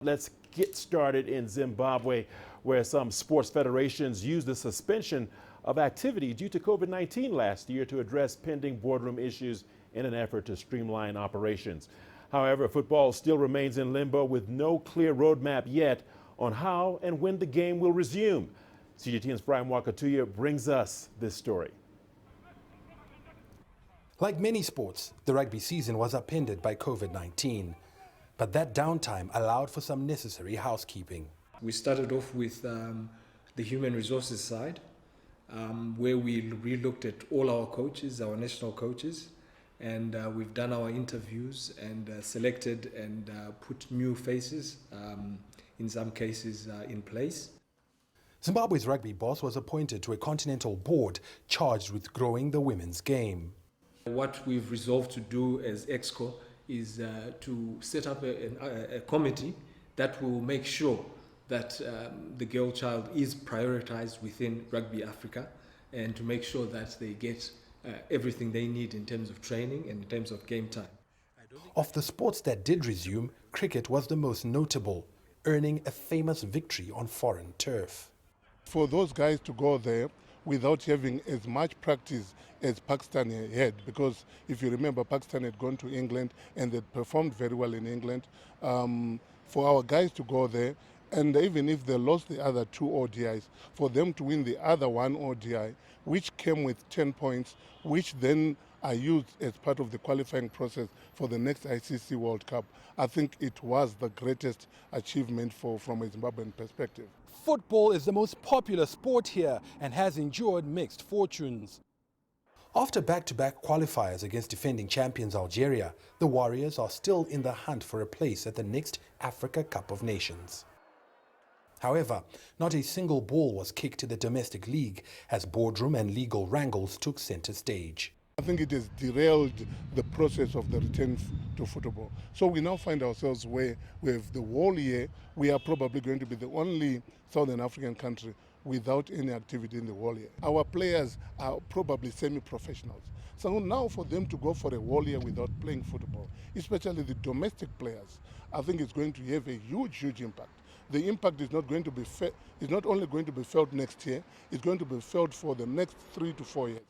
Let's get started in Zimbabwe, where some sports federations used the suspension of activity due to COVID-19 last year to address pending boardroom issues in an effort to streamline operations. However, football still remains in limbo with no clear roadmap yet on how and when the game will resume. CGTN's Farai Mwakutuya brings us this story. Like many sports, the rugby season was upended by COVID-19. But that downtime allowed for some necessary housekeeping. We started off with the human resources side, where we re-looked at all our coaches, our national coaches, and we've done our interviews and selected and put new faces, in some cases, in place. Zimbabwe's rugby boss was appointed to a continental board charged with growing the women's game. What we've resolved to do as EXCO is to set up a committee that will make sure that the girl child is prioritized within Rugby Africa, and to make sure that they get everything they need in terms of training and in terms of game time. Of the sports that did resume, cricket was the most notable, earning a famous victory on foreign turf. For those guys to go there without having as much practice as Pakistan had, because if you remember, Pakistan had gone to England and they performed very well in England. For our guys to go there, and even if they lost the other 2 ODIs, for them to win the other 1 ODI, which came with 10 points, which then are used as part of the qualifying process for the next ICC World Cup, I think it was the greatest achievement from a Zimbabwean perspective. Football is the most popular sport here and has endured mixed fortunes. After back-to-back qualifiers against defending champions Algeria, the Warriors are still in the hunt for a place at the next Africa Cup of Nations. However, not a single ball was kicked to the domestic league as boardroom and legal wrangles took center stage. I think it has derailed the process of the return to football. So we now find ourselves where we have the whole year, we are probably going to be the only Southern African country without any activity in the whole year. Our players are probably semi-professionals. So now for them to go for a whole year without playing football, especially the domestic players, I think it's going to have a huge impact. The impact is not going to be is not only going to be felt next year, it's going to be felt for the next 3 to 4 years.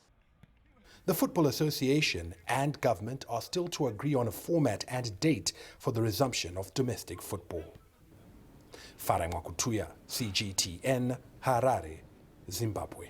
The Football Association and government are still to agree on a format and date for the resumption of domestic football. Farai Mwakutuya, CGTN, Harare, Zimbabwe.